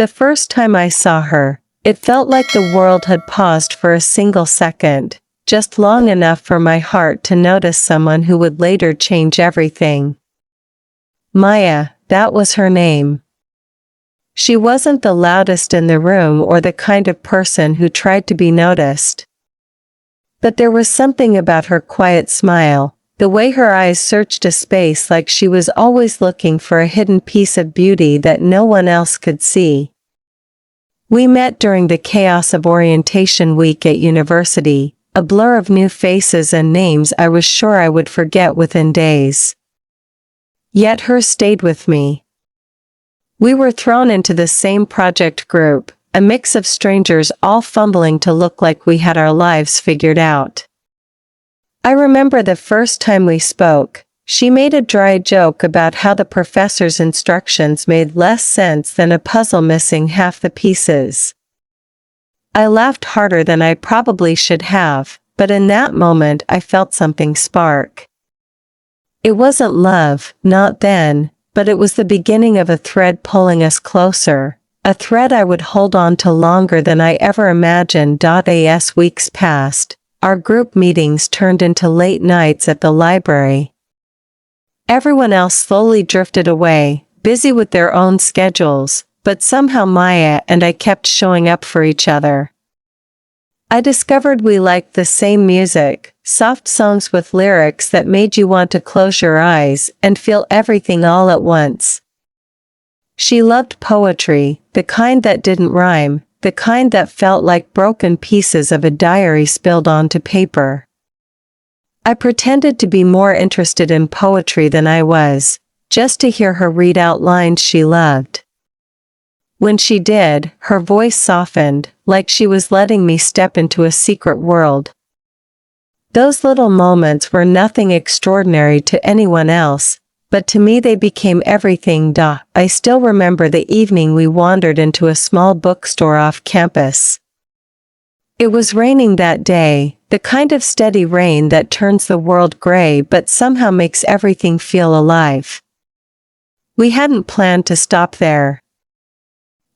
The first time I saw her, it felt like the world had paused for a single second, just long enough for my heart to notice someone who would later change everything. Maya, that was her name. She wasn't the loudest in the room or the kind of person who tried to be noticed. But there was something about her quiet smile, the way her eyes searched a space like she was always looking for a hidden piece of beauty that no one else could see. We met during the chaos of orientation week at university, a blur of new faces and names I was sure I would forget within days. Yet hers stayed with me. We were thrown into the same project group, a mix of strangers all fumbling to look like we had our lives figured out. I remember the first time we spoke, she made a dry joke about how the professor's instructions made less sense than a puzzle missing half the pieces. I laughed harder than I probably should have, but in that moment I felt something spark. It wasn't love, not then, but it was the beginning of a thread pulling us closer, a thread I would hold on to longer than I ever imagined. As weeks passed, our group meetings turned into late nights at the library. Everyone else slowly drifted away, busy with their own schedules, but somehow Maya and I kept showing up for each other. I discovered we liked the same music, soft songs with lyrics that made you want to close your eyes and feel everything all at once. She loved poetry, the kind that didn't rhyme, the kind that felt like broken pieces of a diary spilled onto paper. I pretended to be more interested in poetry than I was, just to hear her read out lines she loved. When she did, her voice softened, like she was letting me step into a secret world. Those little moments were nothing extraordinary to anyone else, but to me they became everything. I still remember the evening we wandered into a small bookstore off campus. It was raining that day, the kind of steady rain that turns the world gray but somehow makes everything feel alive. We hadn't planned to stop there.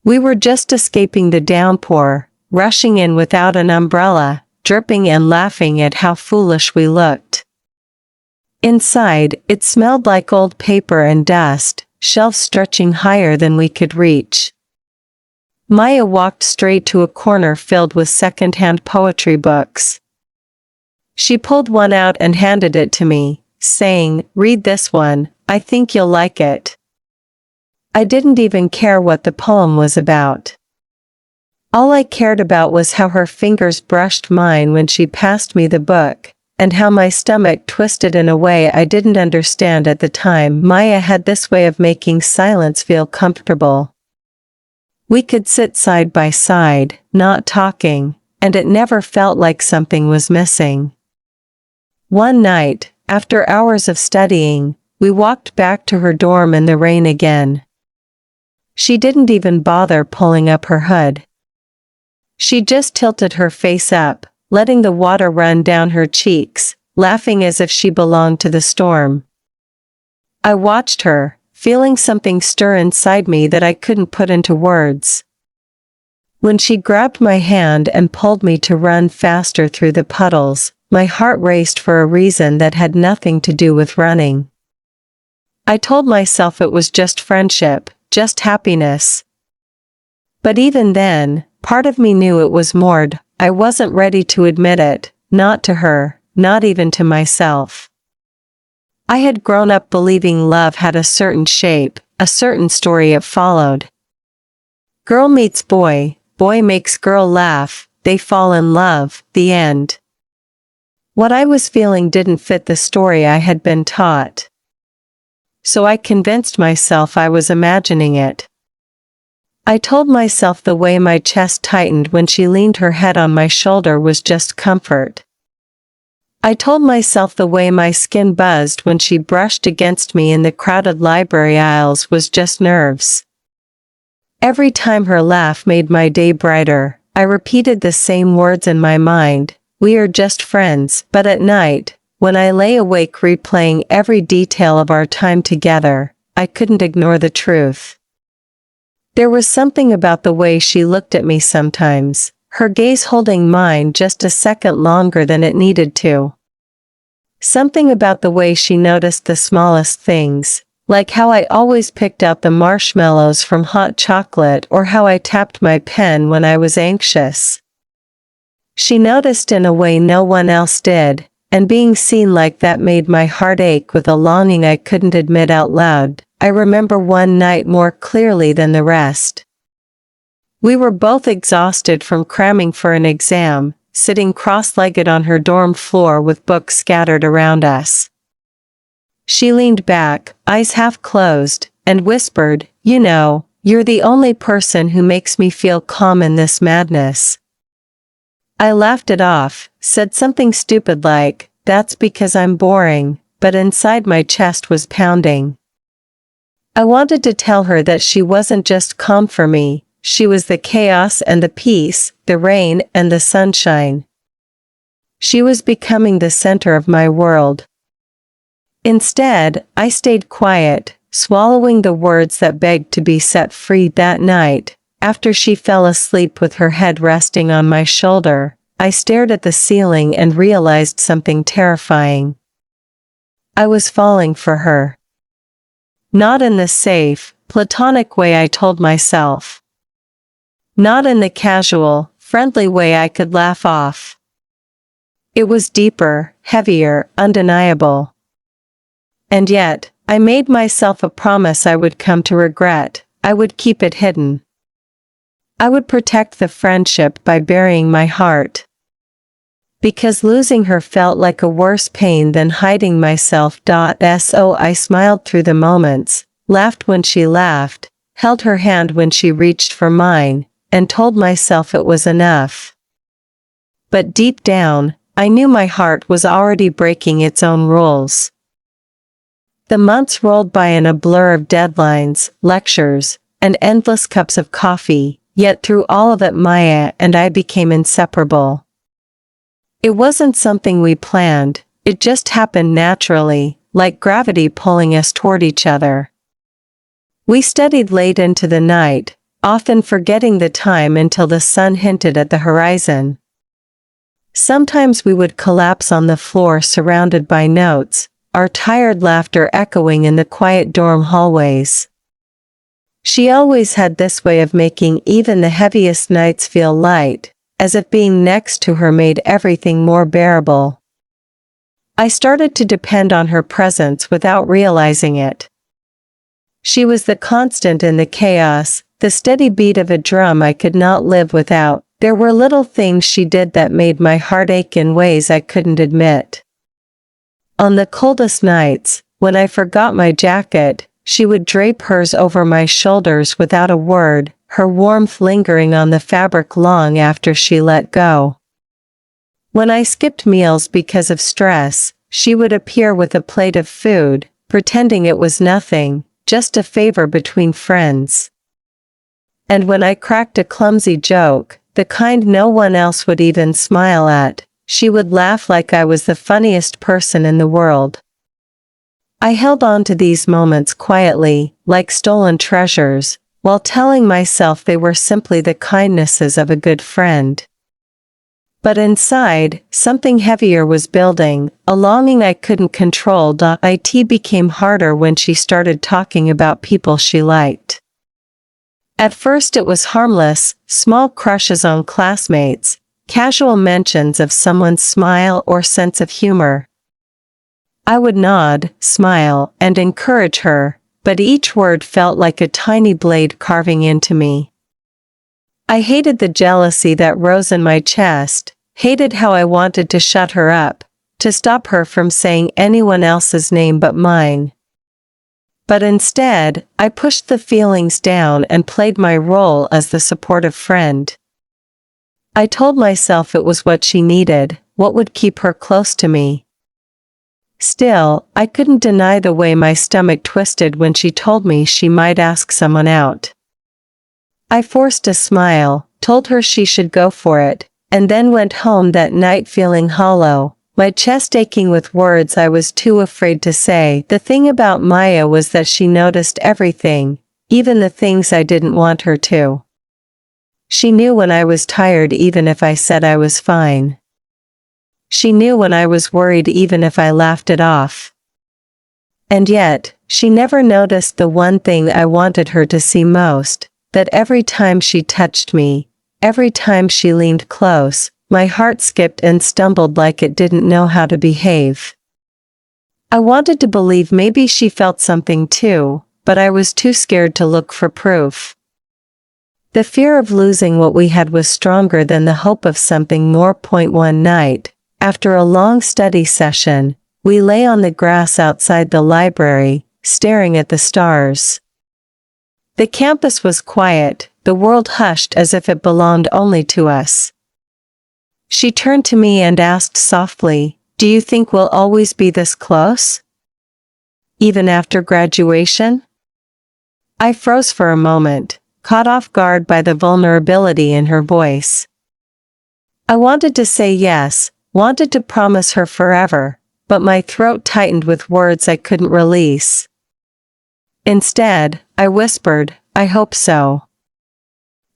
We were just escaping the downpour, rushing in without an umbrella, dripping and laughing at how foolish we looked. Inside, it smelled like old paper and dust, shelves stretching higher than we could reach. Maya walked straight to a corner filled with second-hand poetry books. She pulled one out and handed it to me, saying, "Read this one, I think you'll like it." I didn't even care what the poem was about. All I cared about was how her fingers brushed mine when she passed me the book, and how my stomach twisted in a way I didn't understand at the time. Maya had this way of making silence feel comfortable. We could sit side by side, not talking, and it never felt like something was missing. One night, after hours of studying, we walked back to her dorm in the rain again. She didn't even bother pulling up her hood. She just tilted her face up, letting the water run down her cheeks, laughing as if she belonged to the storm. I watched her, feeling something stir inside me that I couldn't put into words. When she grabbed my hand and pulled me to run faster through the puddles, my heart raced for a reason that had nothing to do with running. I told myself it was just friendship, just happiness. But even then, part of me knew it was more. I wasn't ready to admit it, not to her, not even to myself. I had grown up believing love had a certain shape, a certain story it followed. Girl meets boy, boy makes girl laugh, they fall in love, the end. What I was feeling didn't fit the story I had been taught. So I convinced myself I was imagining it. I told myself the way my chest tightened when she leaned her head on my shoulder was just comfort. I told myself the way my skin buzzed when she brushed against me in the crowded library aisles was just nerves. Every time her laugh made my day brighter, I repeated the same words in my mind, "We are just friends." But at night, when I lay awake replaying every detail of our time together, I couldn't ignore the truth. There was something about the way she looked at me sometimes, her gaze holding mine just a second longer than it needed to. Something about the way she noticed the smallest things, like how I always picked out the marshmallows from hot chocolate or how I tapped my pen when I was anxious. She noticed in a way no one else did, and being seen like that made my heart ache with a longing I couldn't admit out loud. I remember one night more clearly than the rest. We were both exhausted from cramming for an exam, sitting cross-legged on her dorm floor with books scattered around us. She leaned back, eyes half closed, and whispered, "You know, you're the only person who makes me feel calm in this madness." I laughed it off, said something stupid like, "That's because I'm boring," but inside my chest was pounding. I wanted to tell her that she wasn't just calm for me, she was the chaos and the peace, the rain and the sunshine. She was becoming the center of my world. Instead, I stayed quiet, swallowing the words that begged to be set free. That night, after she fell asleep with her head resting on my shoulder, I stared at the ceiling and realized something terrifying. I was falling for her. Not in the safe, platonic way I told myself. Not in the casual, friendly way I could laugh off. It was deeper, heavier, undeniable. And yet, I made myself a promise I would come to regret. I would keep it hidden. I would protect the friendship by burying my heart. Because losing her felt like a worse pain than hiding myself. So I smiled through the moments, laughed when she laughed, held her hand when she reached for mine, and told myself it was enough. But deep down, I knew my heart was already breaking its own rules. The months rolled by in a blur of deadlines, lectures, and endless cups of coffee, yet through all of it Maya and I became inseparable. It wasn't something we planned, it just happened naturally, like gravity pulling us toward each other. We studied late into the night, often forgetting the time until the sun hinted at the horizon. Sometimes we would collapse on the floor surrounded by notes, our tired laughter echoing in the quiet dorm hallways. She always had this way of making even the heaviest nights feel light, as if being next to her made everything more bearable. I started to depend on her presence without realizing it. She was the constant in the chaos, the steady beat of a drum I could not live without. There were little things she did that made my heart ache in ways I couldn't admit. On the coldest nights, when I forgot my jacket, she would drape hers over my shoulders without a word, her warmth lingering on the fabric long after she let go. When I skipped meals because of stress, she would appear with a plate of food, pretending it was nothing, just a favor between friends. And when I cracked a clumsy joke, the kind no one else would even smile at, she would laugh like I was the funniest person in the world. I held on to these moments quietly, like stolen treasures, while telling myself they were simply the kindnesses of a good friend. But inside, something heavier was building, a longing I couldn't control. It became harder when she started talking about people she liked. At first it was harmless, small crushes on classmates, casual mentions of someone's smile or sense of humor. I would nod, smile, and encourage her, but each word felt like a tiny blade carving into me. I hated the jealousy that rose in my chest, hated how I wanted to shut her up, to stop her from saying anyone else's name but mine. But instead, I pushed the feelings down and played my role as the supportive friend. I told myself it was what she needed, what would keep her close to me. Still, I couldn't deny the way my stomach twisted when she told me she might ask someone out. I forced a smile, told her she should go for it, and then went home that night feeling hollow, my chest aching with words I was too afraid to say. The thing about Maya was that she noticed everything, even the things I didn't want her to. She knew when I was tired even if I said I was fine. She knew when I was worried even if I laughed it off. And yet, she never noticed the one thing I wanted her to see most, that every time she touched me, every time she leaned close, my heart skipped and stumbled like it didn't know how to behave. I wanted to believe maybe she felt something too, but I was too scared to look for proof. The fear of losing what we had was stronger than the hope of something more. One night, after a long study session, we lay on the grass outside the library, staring at the stars. The campus was quiet, the world hushed as if it belonged only to us. She turned to me and asked softly, "Do you think we'll always be this close? Even after graduation?" I froze for a moment, caught off guard by the vulnerability in her voice. I wanted to say yes, wanted to promise her forever, but my throat tightened with words I couldn't release. Instead, I whispered, "I hope so."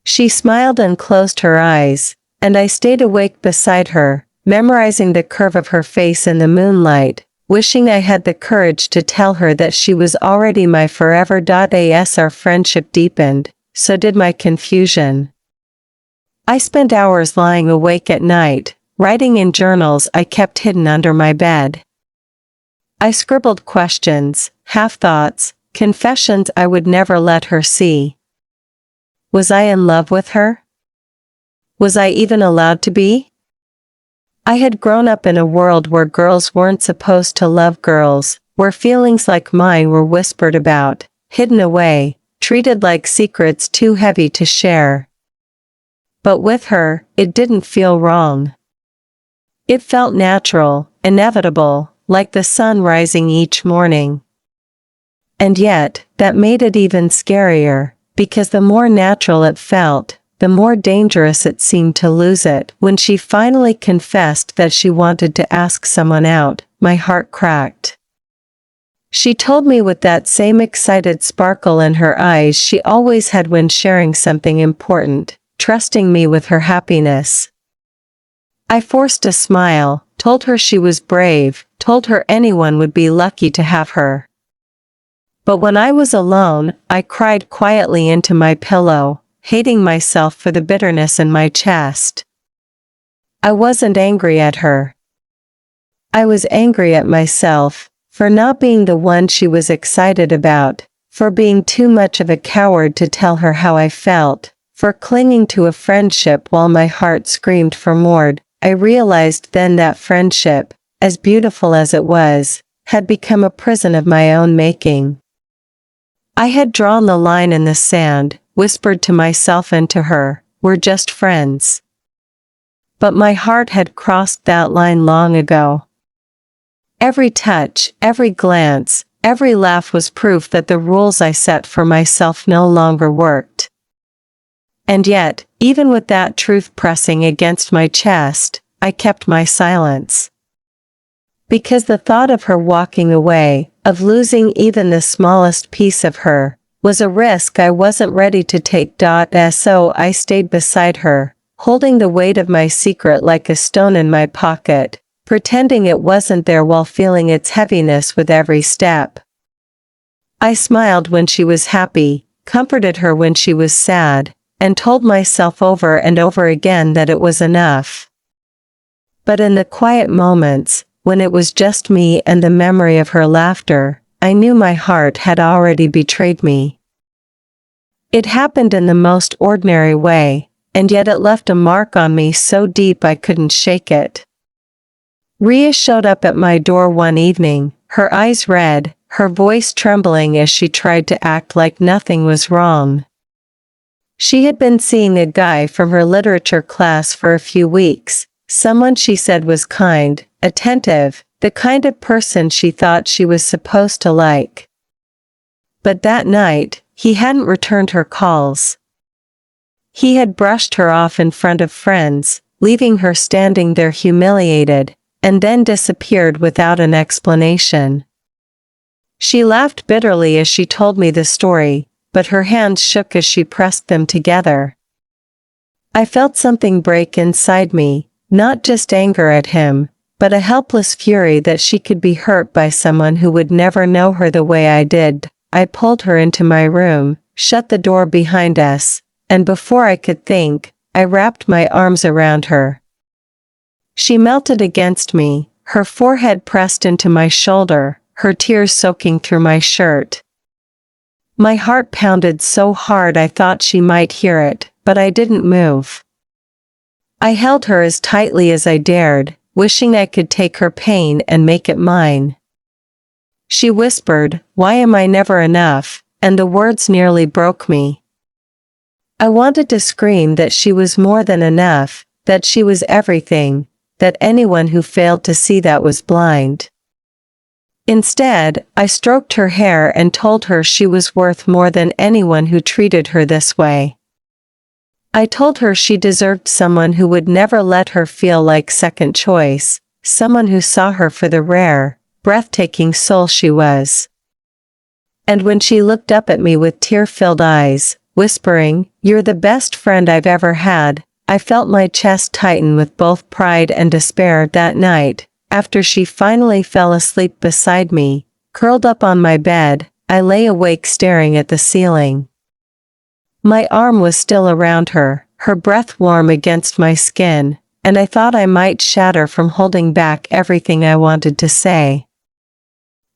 She smiled and closed her eyes, and I stayed awake beside her, memorizing the curve of her face in the moonlight, wishing I had the courage to tell her that she was already my forever. As our friendship deepened, so did my confusion. I spent hours lying awake at night, writing in journals I kept hidden under my bed. I scribbled questions, half-thoughts, confessions I would never let her see. Was I in love with her? Was I even allowed to be? I had grown up in a world where girls weren't supposed to love girls, where feelings like mine were whispered about, hidden away, treated like secrets too heavy to share. But with her, it didn't feel wrong. It felt natural, inevitable, like the sun rising each morning. And yet, that made it even scarier, because the more natural it felt, the more dangerous it seemed to lose it. When she finally confessed that she wanted to ask someone out, my heart cracked. She told me with that same excited sparkle in her eyes she always had when sharing something important, trusting me with her happiness. I forced a smile, told her she was brave, told her anyone would be lucky to have her. But when I was alone, I cried quietly into my pillow, hating myself for the bitterness in my chest. I wasn't angry at her. I was angry at myself, for not being the one she was excited about, for being too much of a coward to tell her how I felt, for clinging to a friendship while my heart screamed for more. I realized then that friendship, as beautiful as it was, had become a prison of my own making. I had drawn the line in the sand, whispered to myself and to her, "We're just friends." But my heart had crossed that line long ago. Every touch, every glance, every laugh was proof that the rules I set for myself no longer worked. And yet, even with that truth pressing against my chest, I kept my silence. Because the thought of her walking away, of losing even the smallest piece of her, was a risk I wasn't ready to take. So I stayed beside her, holding the weight of my secret like a stone in my pocket, pretending it wasn't there while feeling its heaviness with every step. I smiled when she was happy, comforted her when she was sad, and told myself over and over again that it was enough. But in the quiet moments, when it was just me and the memory of her laughter, I knew my heart had already betrayed me. It happened in the most ordinary way, and yet it left a mark on me so deep I couldn't shake it. Ria showed up at my door one evening, her eyes red, her voice trembling as she tried to act like nothing was wrong. She had been seeing a guy from her literature class for a few weeks, someone she said was kind, attentive, the kind of person she thought she was supposed to like. But that night, he hadn't returned her calls. He had brushed her off in front of friends, leaving her standing there humiliated, and then disappeared without an explanation. She laughed bitterly as she told me the story, but her hands shook as she pressed them together. I felt something break inside me, not just anger at him, but a helpless fury that she could be hurt by someone who would never know her the way I did. I pulled her into my room, shut the door behind us, and before I could think, I wrapped my arms around her. She melted against me, her forehead pressed into my shoulder, her tears soaking through my shirt. My heart pounded so hard I thought she might hear it, but I didn't move. I held her as tightly as I dared, wishing I could take her pain and make it mine. She whispered, "Why am I never enough?" and the words nearly broke me. I wanted to scream that she was more than enough, that she was everything, that anyone who failed to see that was blind. Instead, I stroked her hair and told her she was worth more than anyone who treated her this way. I told her she deserved someone who would never let her feel like second choice, someone who saw her for the rare, breathtaking soul she was. And when she looked up at me with tear-filled eyes, whispering, "You're the best friend I've ever had," I felt my chest tighten with both pride and despair. That night, after she finally fell asleep beside me, curled up on my bed, I lay awake staring at the ceiling. My arm was still around her, her breath warm against my skin, and I thought I might shatter from holding back everything I wanted to say.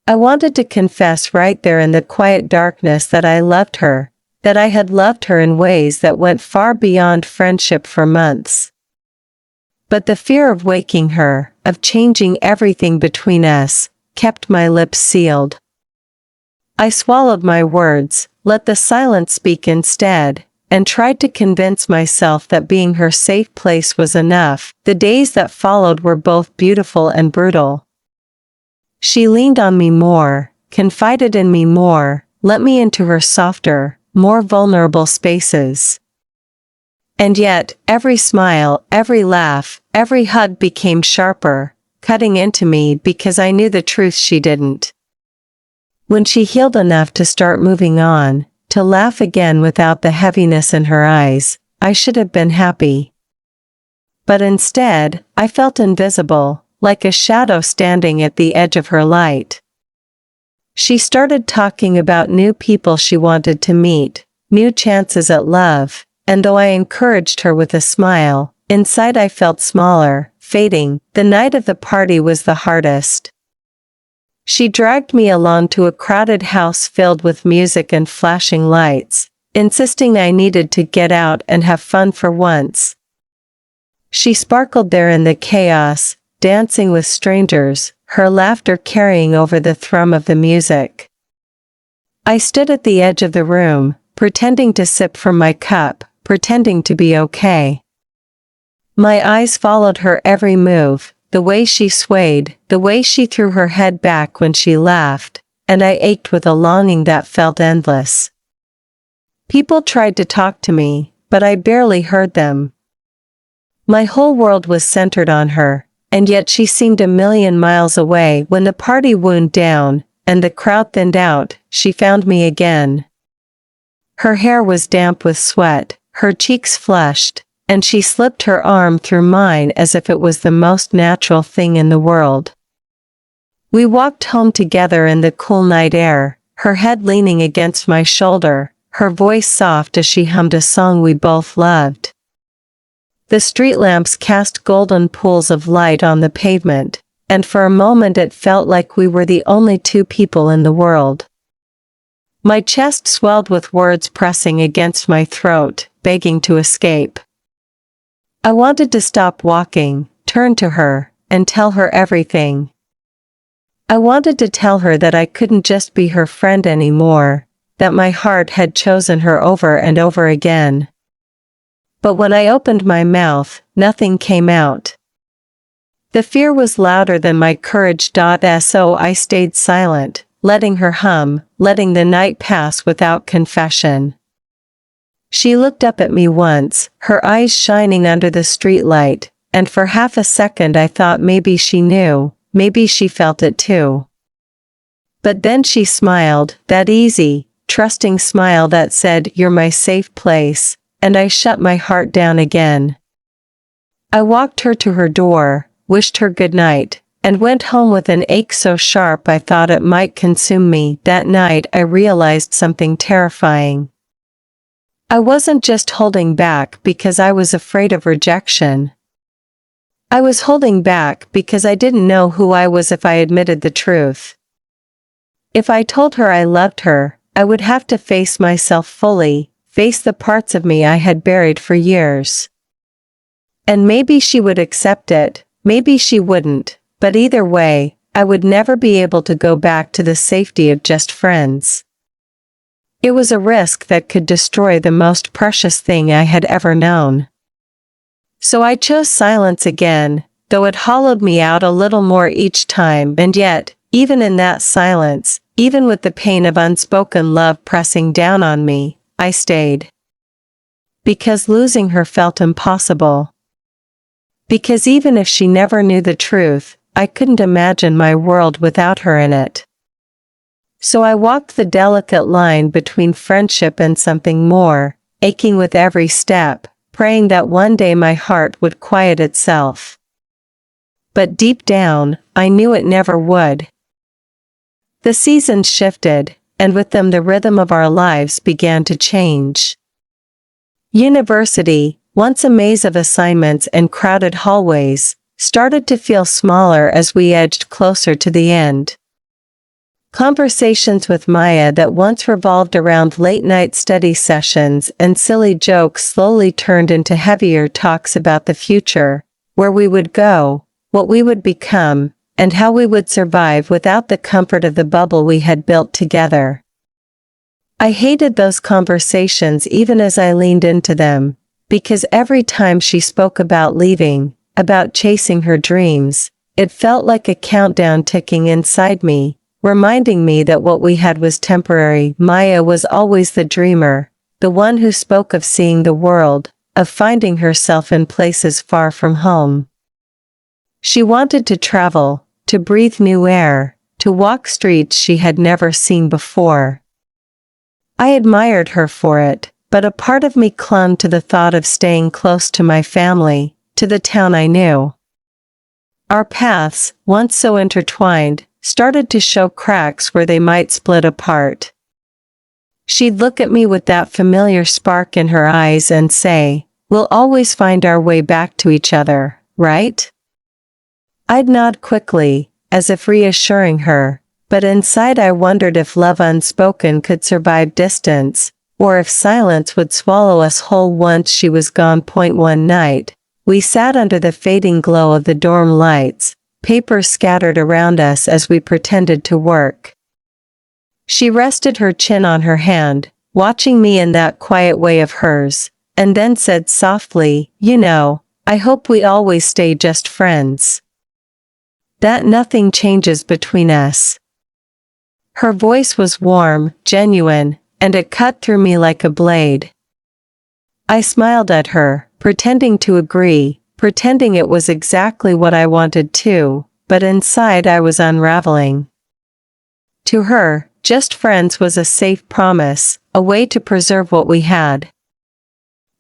I wanted to confess right there in the quiet darkness that I loved her, that I had loved her in ways that went far beyond friendship for months. But the fear of waking her, of changing everything between us, kept my lips sealed. I swallowed my words, let the silence speak instead, and tried to convince myself that being her safe place was enough. The days that followed were both beautiful and brutal. She leaned on me more, confided in me more, let me into her softer, more vulnerable spaces. And yet, every smile, every laugh, every hug became sharper, cutting into me because I knew the truth she didn't. When she healed enough to start moving on, to laugh again without the heaviness in her eyes, I should have been happy. But instead, I felt invisible, like a shadow standing at the edge of her light. She started talking about new people she wanted to meet, new chances at love, and though I encouraged her with a smile, inside I felt smaller, fading. The night of the party was the hardest. She dragged me along to a crowded house filled with music and flashing lights, insisting I needed to get out and have fun for once. She sparkled there in the chaos, dancing with strangers, her laughter carrying over the thrum of the music. I stood at the edge of the room, pretending to sip from my cup, pretending to be okay. My eyes followed her every move, the way she swayed, the way she threw her head back when she laughed, and I ached with a longing that felt endless. People tried to talk to me, but I barely heard them. My whole world was centered on her, and yet she seemed a million miles away. When the party wound down, and the crowd thinned out, she found me again. Her hair was damp with sweat, her cheeks flushed, and she slipped her arm through mine as if it was the most natural thing in the world. We walked home together in the cool night air, her head leaning against my shoulder, her voice soft as she hummed a song we both loved. The street lamps cast golden pools of light on the pavement, and for a moment it felt like we were the only two people in the world. My chest swelled with words pressing against my throat, begging to escape. I wanted to stop walking, turn to her, and tell her everything. I wanted to tell her that I couldn't just be her friend anymore, that my heart had chosen her over and over again. But when I opened my mouth, nothing came out. The fear was louder than my courage. So I stayed silent, letting her hum, letting the night pass without confession. She looked up at me once, her eyes shining under the streetlight, and for half a second I thought maybe she knew, maybe she felt it too. But then she smiled, that easy, trusting smile that said, "You're my safe place," and I shut my heart down again. I walked her to her door, wished her good night, and went home with an ache so sharp I thought it might consume me. That night I realized something terrifying. I wasn't just holding back because I was afraid of rejection. I was holding back because I didn't know who I was if I admitted the truth. If I told her I loved her, I would have to face myself fully, face the parts of me I had buried for years. And maybe she would accept it, maybe she wouldn't, but either way, I would never be able to go back to the safety of just friends. It was a risk that could destroy the most precious thing I had ever known. So I chose silence again, though it hollowed me out a little more each time, and yet, even in that silence, even with the pain of unspoken love pressing down on me, I stayed. Because losing her felt impossible. Because even if she never knew the truth, I couldn't imagine my world without her in it. So I walked the delicate line between friendship and something more, aching with every step, praying that one day my heart would quiet itself. But deep down, I knew it never would. The seasons shifted, and with them the rhythm of our lives began to change. University, once a maze of assignments and crowded hallways, started to feel smaller as we edged closer to the end. Conversations with Maya that once revolved around late-night study sessions and silly jokes slowly turned into heavier talks about the future, where we would go, what we would become, and how we would survive without the comfort of the bubble we had built together. I hated those conversations even as I leaned into them, because every time she spoke about leaving, about chasing her dreams, it felt like a countdown ticking inside me, reminding me that what we had was temporary. Maya was always the dreamer, the one who spoke of seeing the world, of finding herself in places far from home. She wanted to travel, to breathe new air, to walk streets she had never seen before. I admired her for it, but a part of me clung to the thought of staying close to my family, to the town I knew. Our paths, once so intertwined, started to show cracks where they might split apart. She'd look at me with that familiar spark in her eyes and say, "We'll always find our way back to each other, right?" I'd nod quickly, as if reassuring her, but inside I wondered if love unspoken could survive distance, or if silence would swallow us whole once she was gone. One night, we sat under the fading glow of the dorm lights, papers scattered around us as we pretended to work. She rested her chin on her hand, watching me in that quiet way of hers, and then said softly, "You know, I hope we always stay just friends. That nothing changes between us." Her voice was warm, genuine, and it cut through me like a blade. I smiled at her, pretending to agree, pretending it was exactly what I wanted too, but inside I was unraveling. To her, just friends was a safe promise, a way to preserve what we had.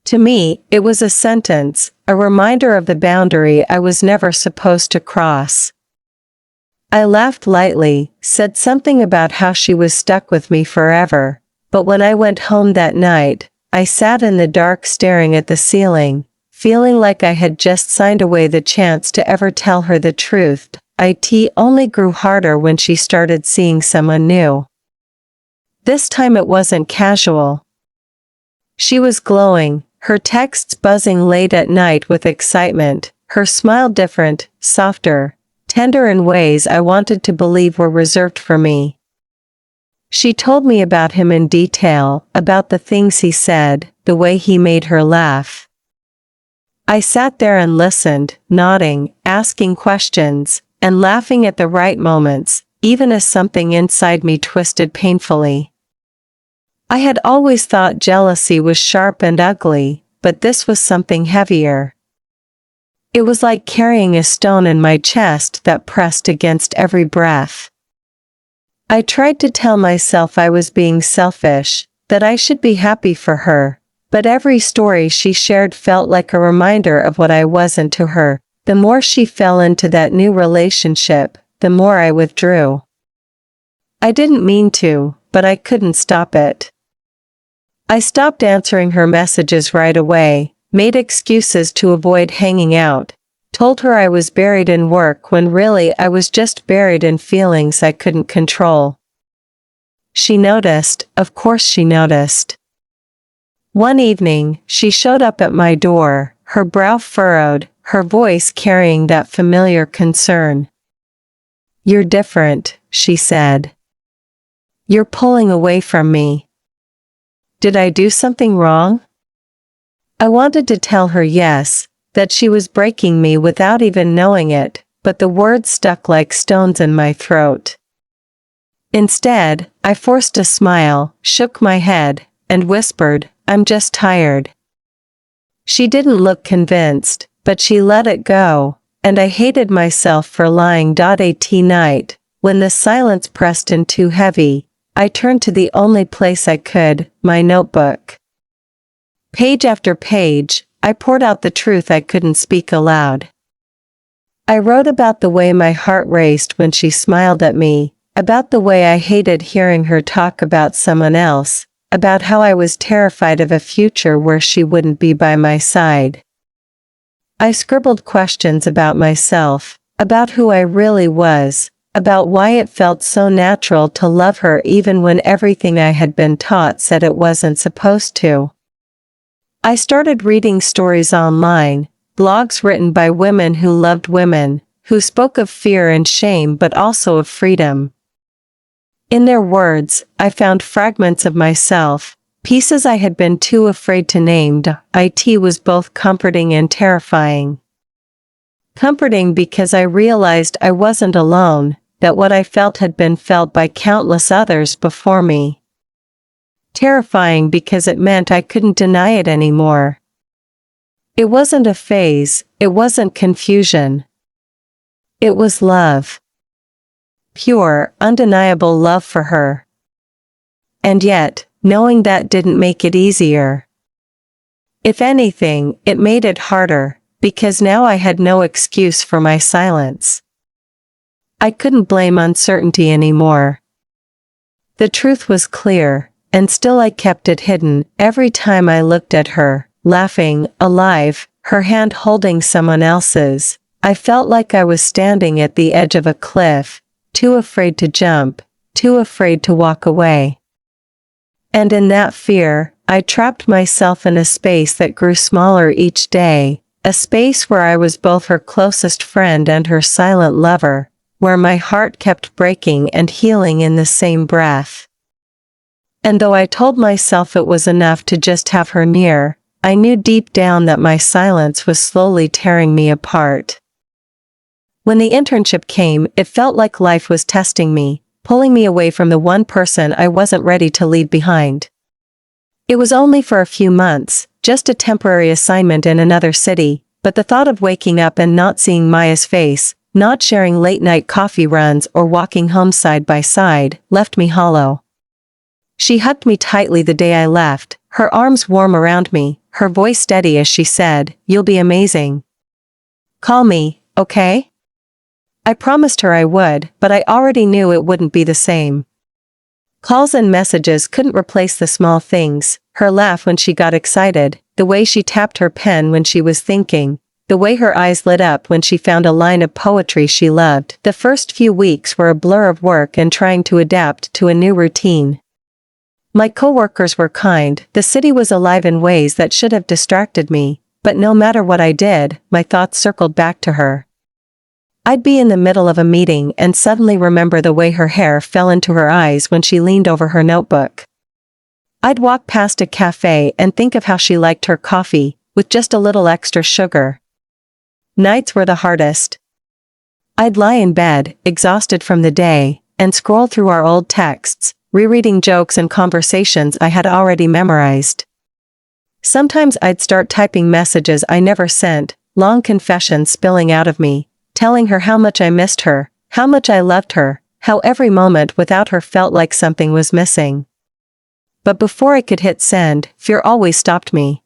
To me, it was a sentence, a reminder of the boundary I was never supposed to cross. I laughed lightly, said something about how she was stuck with me forever, but when I went home that night, I sat in the dark staring at the ceiling, feeling like I had just signed away the chance to ever tell her the truth. It only grew harder when she started seeing someone new. This time it wasn't casual. She was glowing, her texts buzzing late at night with excitement, her smile different, softer, tender in ways I wanted to believe were reserved for me. She told me about him in detail, about the things he said, the way he made her laugh. I sat there and listened, nodding, asking questions, and laughing at the right moments, even as something inside me twisted painfully. I had always thought jealousy was sharp and ugly, but this was something heavier. It was like carrying a stone in my chest that pressed against every breath. I tried to tell myself I was being selfish, that I should be happy for her, but every story she shared felt like a reminder of what I wasn't to her. The more she fell into that new relationship, the more I withdrew. I didn't mean to, but I couldn't stop it. I stopped answering her messages right away, made excuses to avoid hanging out, told her I was buried in work when really I was just buried in feelings I couldn't control. She noticed, of course she noticed. One evening, she showed up at my door, her brow furrowed, her voice carrying that familiar concern. "You're different," she said. "You're pulling away from me." Did I do something wrong? I wanted to tell her yes, that she was breaking me without even knowing it, but the words stuck like stones in my throat. Instead, I forced a smile, shook my head, and whispered, "I'm just tired." She didn't look convinced, but she let it go, and I hated myself for lying. At night, when the silence pressed in too heavy, I turned to the only place I could, my notebook. Page after page, I poured out the truth I couldn't speak aloud. I wrote about the way my heart raced when she smiled at me, about the way I hated hearing her talk about someone else, about how I was terrified of a future where she wouldn't be by my side. I scribbled questions about myself, about who I really was, about why it felt so natural to love her even when everything I had been taught said it wasn't supposed to. I started reading stories online, blogs written by women who loved women, who spoke of fear and shame but also of freedom. In their words, I found fragments of myself, pieces I had been too afraid to name. It was both comforting and terrifying. Comforting because I realized I wasn't alone, that what I felt had been felt by countless others before me. Terrifying because it meant I couldn't deny it anymore. It wasn't a phase, it wasn't confusion. It was love. Pure, undeniable love for her. And yet, knowing that didn't make it easier. If anything, it made it harder, because now I had no excuse for my silence. I couldn't blame uncertainty anymore. The truth was clear, and still I kept it hidden. Every time I looked at her, laughing, alive, her hand holding someone else's, I felt like I was standing at the edge of a cliff, too afraid to jump, too afraid to walk away. And in that fear, I trapped myself in a space that grew smaller each day, a space where I was both her closest friend and her silent lover, where my heart kept breaking and healing in the same breath. And though I told myself it was enough to just have her near, I knew deep down that my silence was slowly tearing me apart. When the internship came, it felt like life was testing me, pulling me away from the one person I wasn't ready to leave behind. It was only for a few months, just a temporary assignment in another city, but the thought of waking up and not seeing Maya's face, not sharing late-night coffee runs or walking home side by side, left me hollow. She hugged me tightly the day I left, her arms warm around me, her voice steady as she said, "You'll be amazing. Call me, okay?" I promised her I would, but I already knew it wouldn't be the same. Calls and messages couldn't replace the small things, her laugh when she got excited, the way she tapped her pen when she was thinking, the way her eyes lit up when she found a line of poetry she loved. The first few weeks were a blur of work and trying to adapt to a new routine. My coworkers were kind, the city was alive in ways that should have distracted me, but no matter what I did, my thoughts circled back to her. I'd be in the middle of a meeting and suddenly remember the way her hair fell into her eyes when she leaned over her notebook. I'd walk past a cafe and think of how she liked her coffee, with just a little extra sugar. Nights were the hardest. I'd lie in bed, exhausted from the day, and scroll through our old texts, rereading jokes and conversations I had already memorized. Sometimes I'd start typing messages I never sent, long confessions spilling out of me, telling her how much I missed her, how much I loved her, how every moment without her felt like something was missing. But before I could hit send, fear always stopped me.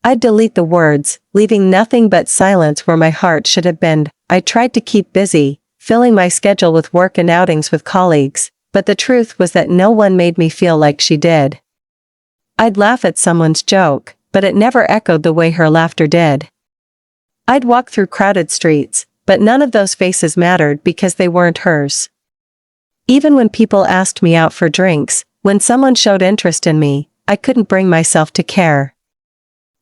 I'd delete the words, leaving nothing but silence where my heart should have been. I tried to keep busy, filling my schedule with work and outings with colleagues, but the truth was that no one made me feel like she did. I'd laugh at someone's joke, but it never echoed the way her laughter did. I'd walk through crowded streets, but none of those faces mattered because they weren't hers. Even when people asked me out for drinks, when someone showed interest in me, I couldn't bring myself to care.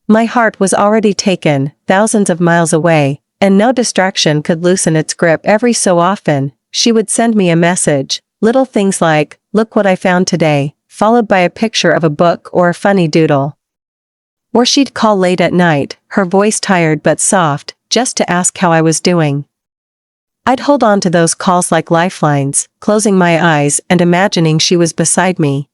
My heart was already taken, thousands of miles away, and no distraction could loosen its grip. Every so often, she would send me a message, little things like, "Look what I found today," followed by a picture of a book or a funny doodle. Or she'd call late at night, her voice tired but soft, just to ask how I was doing. I'd hold on to those calls like lifelines, closing my eyes and imagining she was beside me.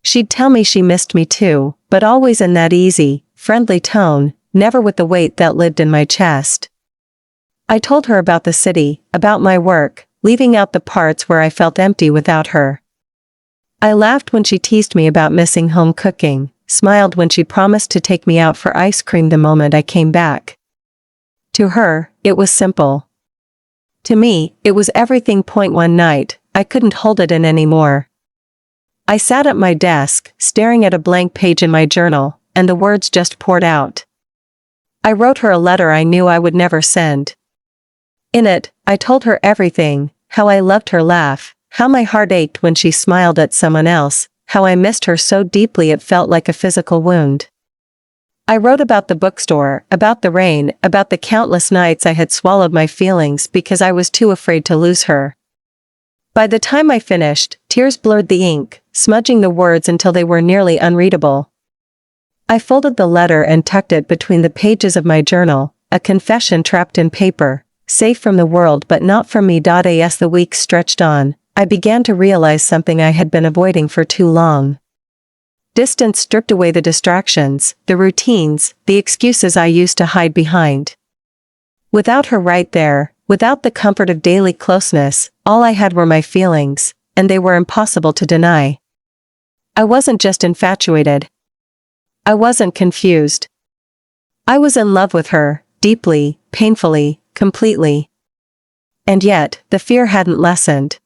She'd tell me she missed me too, but always in that easy, friendly tone, never with the weight that lived in my chest. I told her about the city, about my work, leaving out the parts where I felt empty without her. I laughed when she teased me about missing home cooking, smiled when she promised to take me out for ice cream the moment I came back. To her, it was simple. To me, it was everything. One night, I couldn't hold it in anymore. I sat at my desk, staring at a blank page in my journal, and the words just poured out. I wrote her a letter I knew I would never send. In it, I told her everything, how I loved her laugh, how my heart ached when she smiled at someone else, how I missed her so deeply it felt like a physical wound. I wrote about the bookstore, about the rain, about the countless nights I had swallowed my feelings because I was too afraid to lose her. By the time I finished, tears blurred the ink, smudging the words until they were nearly unreadable. I folded the letter and tucked it between the pages of my journal, a confession trapped in paper, safe from the world but not from me. As the weeks stretched on, I began to realize something I had been avoiding for too long. Distance stripped away the distractions, the routines, the excuses I used to hide behind. Without her right there, without the comfort of daily closeness, all I had were my feelings, and they were impossible to deny. I wasn't just infatuated. I wasn't confused. I was in love with her, deeply, painfully, completely. And yet, the fear hadn't lessened.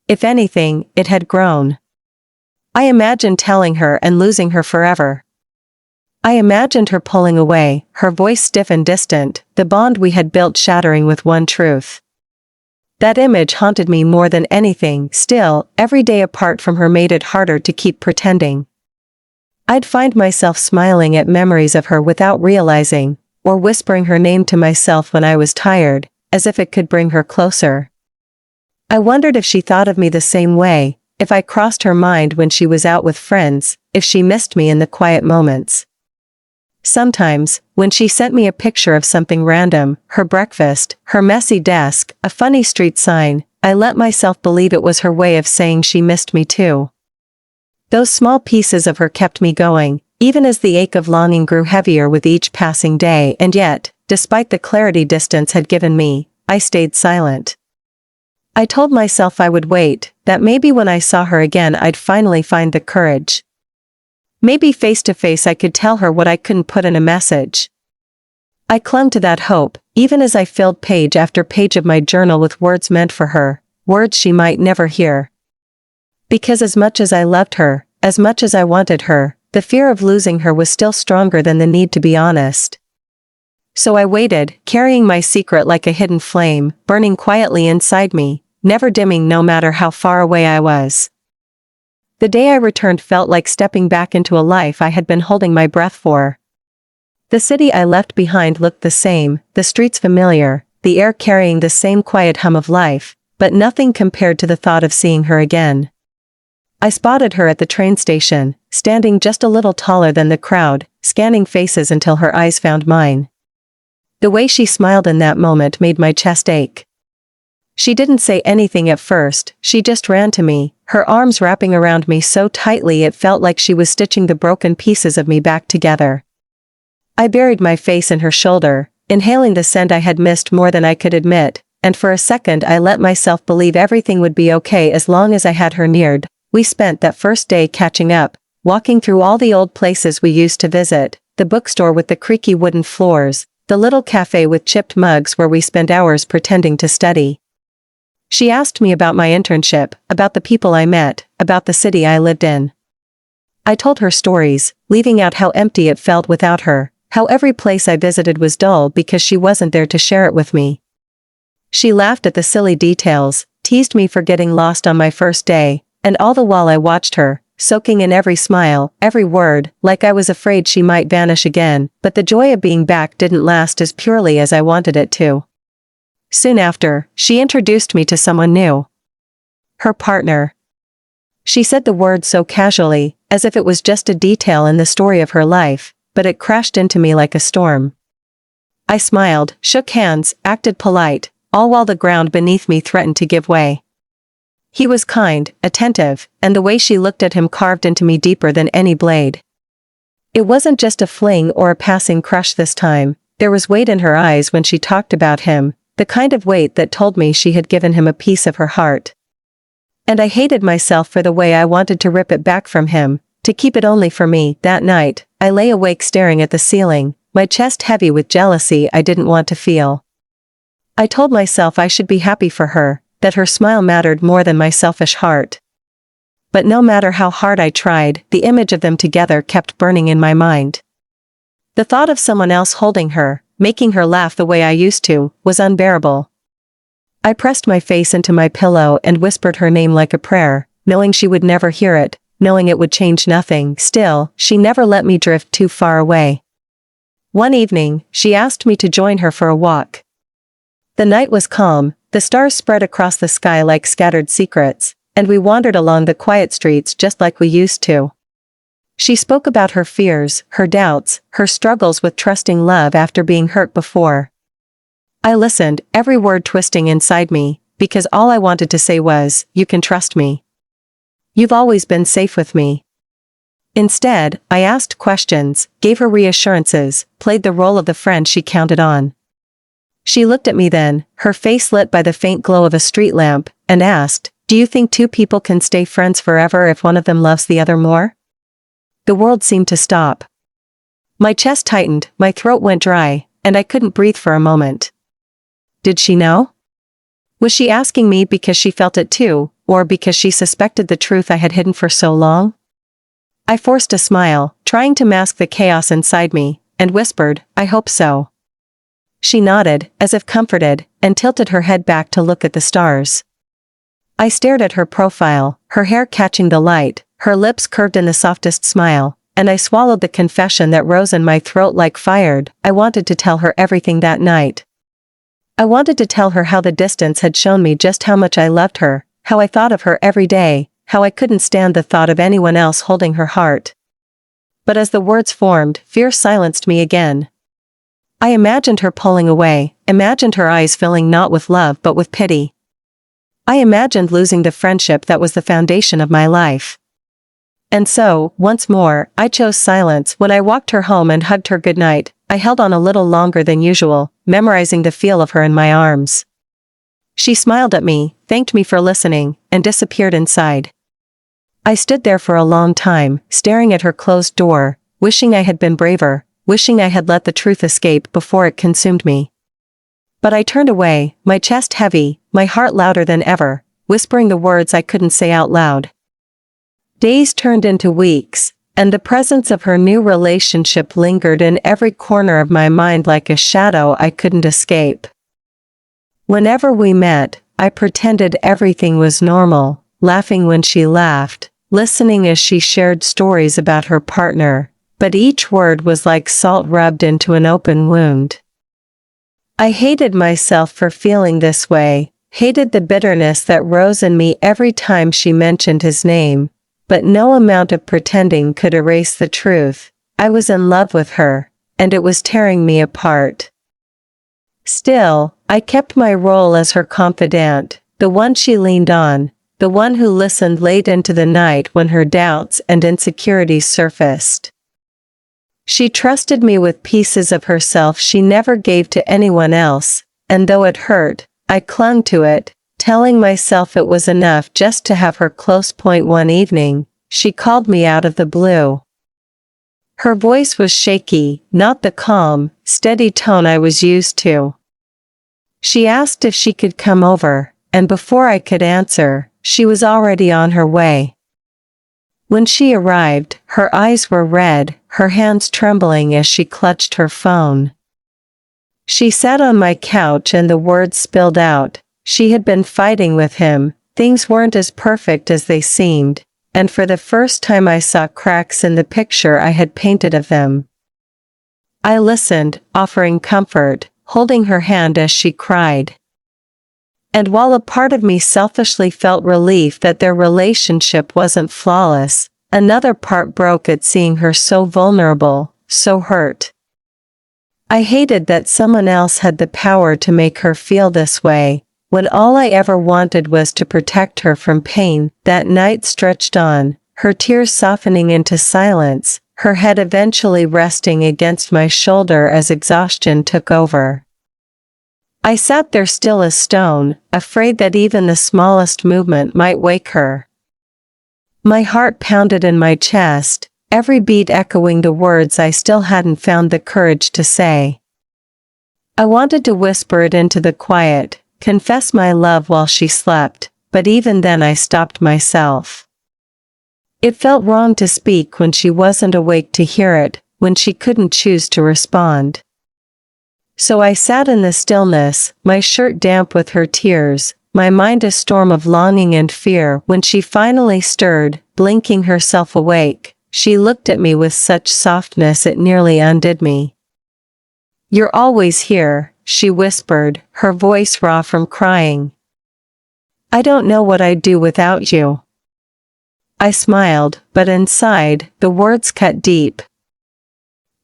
If anything, it had grown. I imagined telling her and losing her forever. I imagined her pulling away, her voice stiff and distant, the bond we had built shattering with one truth. That image haunted me more than anything. Still, every day apart from her made it harder to keep pretending. I'd find myself smiling at memories of her without realizing, or whispering her name to myself when I was tired, as if it could bring her closer. I wondered if she thought of me the same way, if I crossed her mind when she was out with friends, if she missed me in the quiet moments. Sometimes, when she sent me a picture of something random, her breakfast, her messy desk, a funny street sign, I let myself believe it was her way of saying she missed me too. Those small pieces of her kept me going, even as the ache of longing grew heavier with each passing day. And yet, despite the clarity distance had given me, I stayed silent. I told myself I would wait, that maybe when I saw her again I'd finally find the courage. Maybe face to face I could tell her what I couldn't put in a message. I clung to that hope, even as I filled page after page of my journal with words meant for her, words she might never hear. Because as much as I loved her, as much as I wanted her, the fear of losing her was still stronger than the need to be honest. So I waited, carrying my secret like a hidden flame, burning quietly inside me, never dimming no matter how far away I was. The day I returned felt like stepping back into a life I had been holding my breath for. The city I left behind looked the same, the streets familiar, the air carrying the same quiet hum of life, but nothing compared to the thought of seeing her again. I spotted her at the train station, standing just a little taller than the crowd, scanning faces until her eyes found mine. The way she smiled in that moment made my chest ache. She didn't say anything at first, she just ran to me, her arms wrapping around me so tightly it felt like she was stitching the broken pieces of me back together. I buried my face in her shoulder, inhaling the scent I had missed more than I could admit, and for a second I let myself believe everything would be okay as long as I had her near. We spent that first day catching up, walking through all the old places we used to visit, the bookstore with the creaky wooden floors, the little cafe with chipped mugs where we spent hours pretending to study. She asked me about my internship, about the people I met, about the city I lived in. I told her stories, leaving out how empty it felt without her, how every place I visited was dull because she wasn't there to share it with me. She laughed at the silly details, teased me for getting lost on my first day, and all the while I watched her, soaking in every smile, every word, like I was afraid she might vanish again, but the joy of being back didn't last as purely as I wanted it to. Soon after, she introduced me to someone new. Her partner. She said the word so casually, as if it was just a detail in the story of her life, but it crashed into me like a storm. I smiled, shook hands, acted polite, all while the ground beneath me threatened to give way. He was kind, attentive, and the way she looked at him carved into me deeper than any blade. It wasn't just a fling or a passing crush this time, there was weight in her eyes when she talked about him, the kind of weight that told me she had given him a piece of her heart. And I hated myself for the way I wanted to rip it back from him, to keep it only for me. That night, I lay awake staring at the ceiling, my chest heavy with jealousy I didn't want to feel. I told myself I should be happy for her, that her smile mattered more than my selfish heart. But no matter how hard I tried, the image of them together kept burning in my mind. The thought of someone else holding her, making her laugh the way I used to, was unbearable. I pressed my face into my pillow and whispered her name like a prayer, knowing she would never hear it, knowing it would change nothing. Still, she never let me drift too far away. One evening, she asked me to join her for a walk. The night was calm, the stars spread across the sky like scattered secrets, and we wandered along the quiet streets just like we used to. She spoke about her fears, her doubts, her struggles with trusting love after being hurt before. I listened, every word twisting inside me, because all I wanted to say was, "You can trust me. You've always been safe with me." Instead, I asked questions, gave her reassurances, played the role of the friend she counted on. She looked at me then, her face lit by the faint glow of a street lamp, and asked, "Do you think two people can stay friends forever if one of them loves the other more?" The world seemed to stop. My chest tightened, my throat went dry, and I couldn't breathe for a moment. Did she know? Was she asking me because she felt it too, or because she suspected the truth I had hidden for so long? I forced a smile, trying to mask the chaos inside me, and whispered, "I hope so." She nodded, as if comforted, and tilted her head back to look at the stars. I stared at her profile, her hair catching the light, her lips curved in the softest smile, and I swallowed the confession that rose in my throat like fire. I wanted to tell her everything that night. I wanted to tell her how the distance had shown me just how much I loved her, how I thought of her every day, how I couldn't stand the thought of anyone else holding her heart. But as the words formed, fear silenced me again. I imagined her pulling away, imagined her eyes filling not with love but with pity. I imagined losing the friendship that was the foundation of my life. And so, once more, I chose silence. When I walked her home and hugged her goodnight, I held on a little longer than usual, memorizing the feel of her in my arms. She smiled at me, thanked me for listening, and disappeared inside. I stood there for a long time, staring at her closed door, wishing I had been braver, wishing I had let the truth escape before it consumed me. But I turned away, my chest heavy, my heart louder than ever, whispering the words I couldn't say out loud. Days turned into weeks, and the presence of her new relationship lingered in every corner of my mind like a shadow I couldn't escape. Whenever we met, I pretended everything was normal, laughing when she laughed, listening as she shared stories about her partner, but each word was like salt rubbed into an open wound. I hated myself for feeling this way, hated the bitterness that rose in me every time she mentioned his name. But no amount of pretending could erase the truth. I was in love with her, and it was tearing me apart. Still, I kept my role as her confidant, the one she leaned on, the one who listened late into the night when her doubts and insecurities surfaced. She trusted me with pieces of herself she never gave to anyone else, and though it hurt, I clung to it, telling myself it was enough just to have her close. One evening, she called me out of the blue. Her voice was shaky, not the calm, steady tone I was used to. She asked if she could come over, and before I could answer, she was already on her way. When she arrived, her eyes were red, her hands trembling as she clutched her phone. She sat on my couch and the words spilled out. She had been fighting with him, things weren't as perfect as they seemed, and for the first time I saw cracks in the picture I had painted of them. I listened, offering comfort, holding her hand as she cried. And while a part of me selfishly felt relief that their relationship wasn't flawless, another part broke at seeing her so vulnerable, so hurt. I hated that someone else had the power to make her feel this way, when all I ever wanted was to protect her from pain. That night stretched on, her tears softening into silence, her head eventually resting against my shoulder as exhaustion took over. I sat there still as stone, afraid that even the smallest movement might wake her. My heart pounded in my chest, every beat echoing the words I still hadn't found the courage to say. I wanted to whisper it into the quiet, confess my love while she slept, but even then I stopped myself. It felt wrong to speak when she wasn't awake to hear it, when she couldn't choose to respond. So I sat in the stillness, my shirt damp with her tears, my mind a storm of longing and fear. When she finally stirred, blinking herself awake, she looked at me with such softness it nearly undid me. "You're always here," she whispered, her voice raw from crying. "I don't know what I'd do without you." I smiled, but inside, the words cut deep.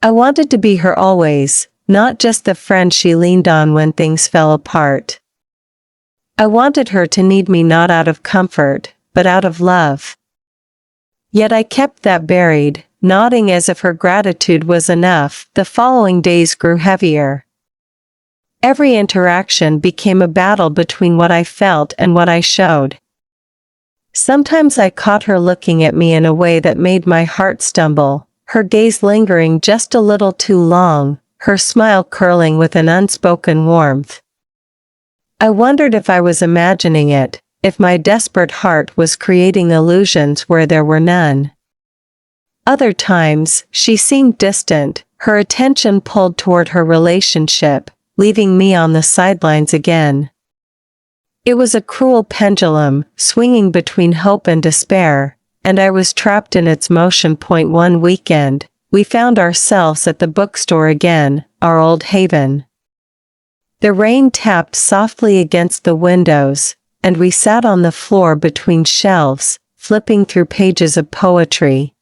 I wanted to be her always, not just the friend she leaned on when things fell apart. I wanted her to need me not out of comfort, but out of love. Yet I kept that buried, nodding as if her gratitude was enough. The following days grew heavier. Every interaction became a battle between what I felt and what I showed. Sometimes I caught her looking at me in a way that made my heart stumble, her gaze lingering just a little too long, her smile curling with an unspoken warmth. I wondered if I was imagining it, if my desperate heart was creating illusions where there were none. Other times, she seemed distant, her attention pulled toward her relationship, leaving me on the sidelines again. It was a cruel pendulum, swinging between hope and despair, and I was trapped in its motion. One weekend, we found ourselves at the bookstore again, our old haven. The rain tapped softly against the windows, and we sat on the floor between shelves, flipping through pages of poetry.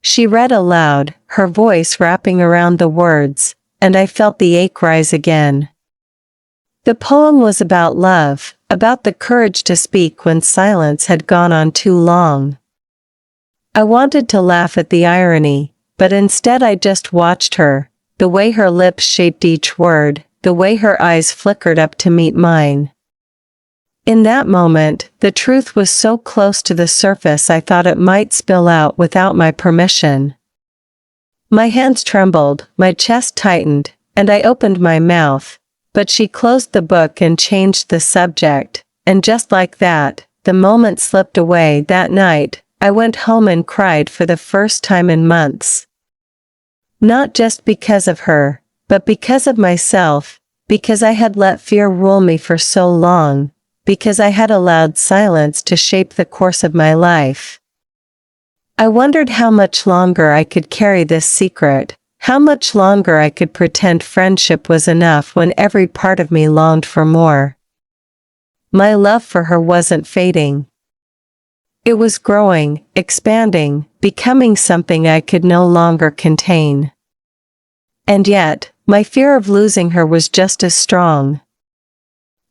She read aloud, her voice wrapping around the words, and I felt the ache rise again. The poem was about love, about the courage to speak when silence had gone on too long. I wanted to laugh at the irony, but instead I just watched her, the way her lips shaped each word, the way her eyes flickered up to meet mine. In that moment, the truth was so close to the surface I thought it might spill out without my permission. My hands trembled, my chest tightened, and I opened my mouth, but she closed the book and changed the subject, and just like that, the moment slipped away. That night, I went home and cried for the first time in months. Not just because of her, but because of myself, because I had let fear rule me for so long, because I had allowed silence to shape the course of my life. I wondered how much longer I could carry this secret, how much longer I could pretend friendship was enough when every part of me longed for more. My love for her wasn't fading. It was growing, expanding, becoming something I could no longer contain. And yet, my fear of losing her was just as strong.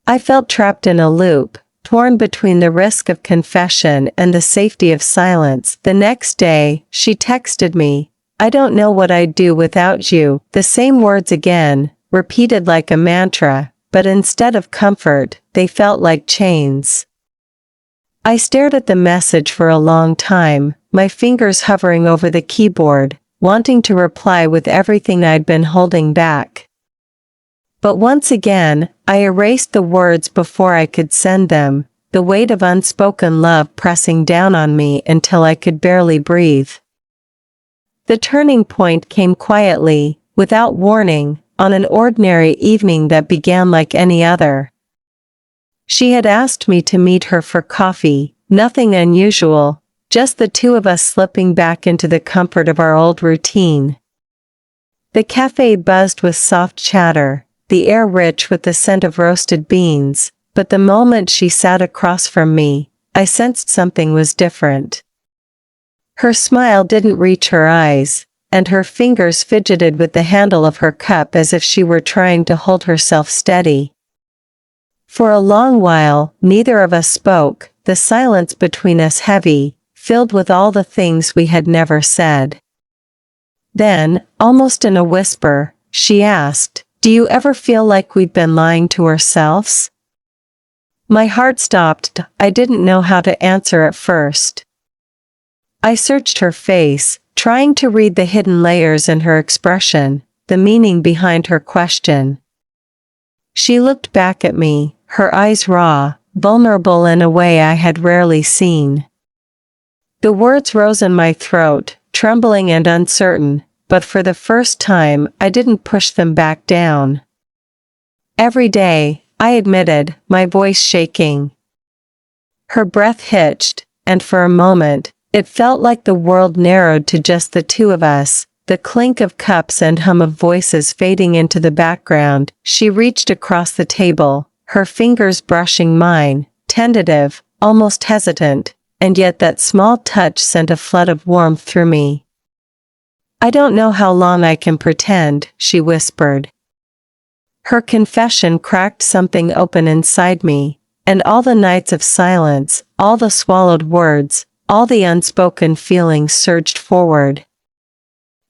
I felt trapped in a loop, torn between the risk of confession and the safety of silence. The next day, she texted me, "I don't know what I'd do without you," the same words again, repeated like a mantra, but instead of comfort, they felt like chains. I stared at the message for a long time, my fingers hovering over the keyboard, wanting to reply with everything I'd been holding back. But once again, I erased the words before I could send them, the weight of unspoken love pressing down on me until I could barely breathe. The turning point came quietly, without warning, on an ordinary evening that began like any other. She had asked me to meet her for coffee, nothing unusual, just the two of us slipping back into the comfort of our old routine. The cafe buzzed with soft chatter, the air rich with the scent of roasted beans, but the moment she sat across from me, I sensed something was different. Her smile didn't reach her eyes, and her fingers fidgeted with the handle of her cup as if she were trying to hold herself steady. For a long while, neither of us spoke, the silence between us heavy, filled with all the things we had never said. Then, almost in a whisper, she asked, "Do you ever feel like we've been lying to ourselves?" My heart stopped. I didn't know how to answer at first. I searched her face, trying to read the hidden layers in her expression, the meaning behind her question. She looked back at me, her eyes raw, vulnerable in a way I had rarely seen. The words rose in my throat, trembling and uncertain, but for the first time I didn't push them back down. "Every day," I admitted, my voice shaking. Her breath hitched, and for a moment, it felt like the world narrowed to just the two of us, the clink of cups and hum of voices fading into the background. She reached across the table, her fingers brushing mine, tentative, almost hesitant, and yet that small touch sent a flood of warmth through me. "I don't know how long I can pretend," she whispered. Her confession cracked something open inside me, and all the nights of silence, all the swallowed words, all the unspoken feelings surged forward.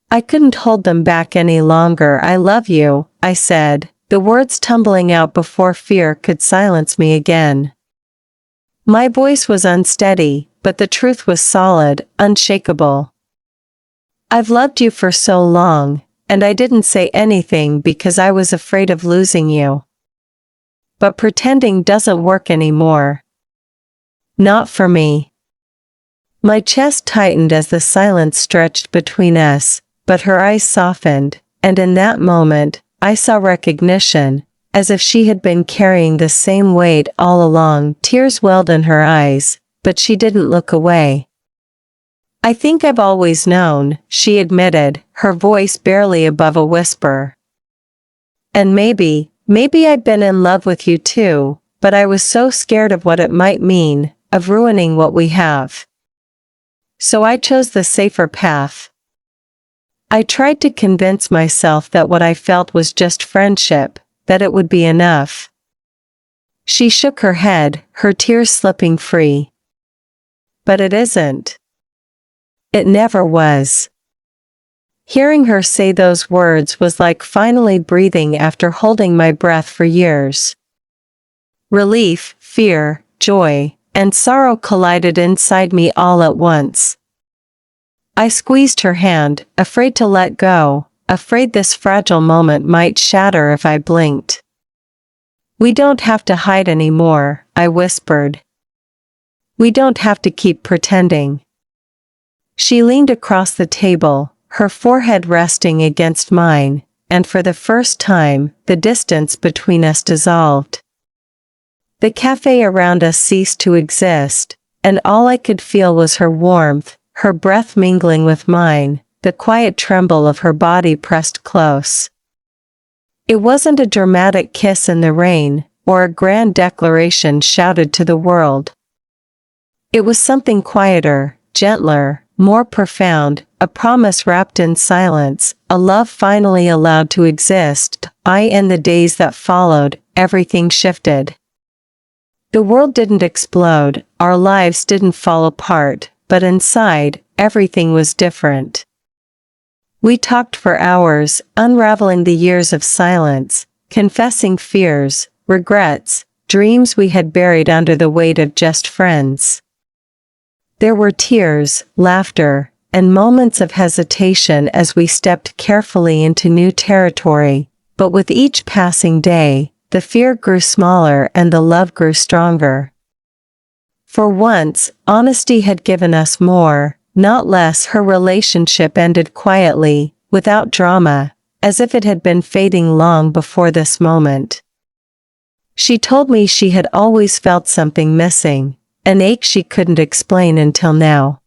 I couldn't hold them back any longer. "I love you," I said, the words tumbling out before fear could silence me again. My voice was unsteady, but the truth was solid, unshakable. "I've loved you for so long, and I didn't say anything because I was afraid of losing you. But pretending doesn't work anymore. Not for me." My chest tightened as the silence stretched between us, but her eyes softened, and in that moment, I saw recognition, as if she had been carrying the same weight all along. Tears welled in her eyes, but she didn't look away. "I think I've always known," she admitted, her voice barely above a whisper. "And maybe I've been in love with you too, but I was so scared of what it might mean, of ruining what we have. So I chose the safer path. I tried to convince myself that what I felt was just friendship, that it would be enough." She shook her head, her tears slipping free. "But it isn't. It never was." Hearing her say those words was like finally breathing after holding my breath for years. Relief, fear, joy, and sorrow collided inside me all at once. I squeezed her hand, afraid to let go, afraid this fragile moment might shatter if I blinked. "We don't have to hide anymore," I whispered. "We don't have to keep pretending." She leaned across the table, her forehead resting against mine, and for the first time, the distance between us dissolved. The cafe around us ceased to exist, and all I could feel was her warmth, her breath mingling with mine, the quiet tremble of her body pressed close. It wasn't a dramatic kiss in the rain, or a grand declaration shouted to the world. It was something quieter, gentler, more profound, a promise wrapped in silence, a love finally allowed to exist. In the days that followed, everything shifted. The world didn't explode, our lives didn't fall apart, but inside, everything was different. We talked for hours, unraveling the years of silence, confessing fears, regrets, dreams we had buried under the weight of just friends. There were tears, laughter, and moments of hesitation as we stepped carefully into new territory, but with each passing day, the fear grew smaller and the love grew stronger. For once, honesty had given us more, not less. Her relationship ended quietly, without drama, as if it had been fading long before this moment. She told me she had always felt something missing, an ache she couldn't explain until now.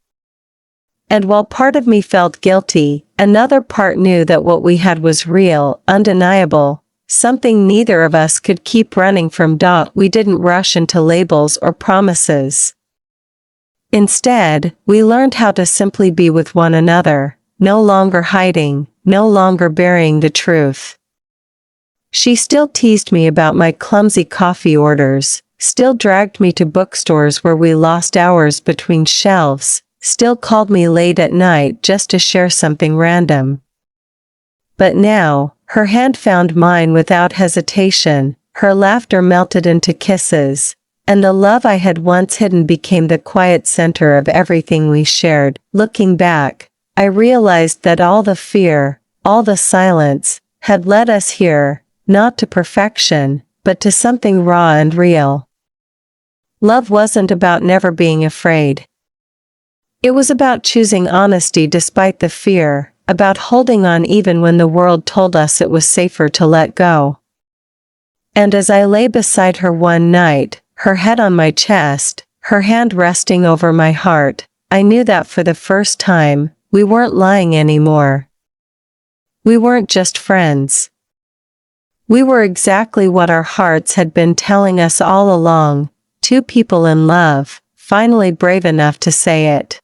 And while part of me felt guilty, another part knew that what we had was real, undeniable, something neither of us could keep running from. We didn't rush into labels or promises. Instead, we learned how to simply be with one another, no longer hiding, no longer burying the truth. She still teased me about my clumsy coffee orders, still dragged me to bookstores where we lost hours between shelves, still called me late at night just to share something random. But now, her hand found mine without hesitation, her laughter melted into kisses, and the love I had once hidden became the quiet center of everything we shared. Looking back, I realized that all the fear, all the silence, had led us here, not to perfection, but to something raw and real. Love wasn't about never being afraid. It was about choosing honesty despite the fear, about holding on even when the world told us it was safer to let go. And as I lay beside her one night, her head on my chest, her hand resting over my heart, I knew that for the first time, we weren't lying anymore. We weren't just friends. We were exactly what our hearts had been telling us all along, two people in love, finally brave enough to say it.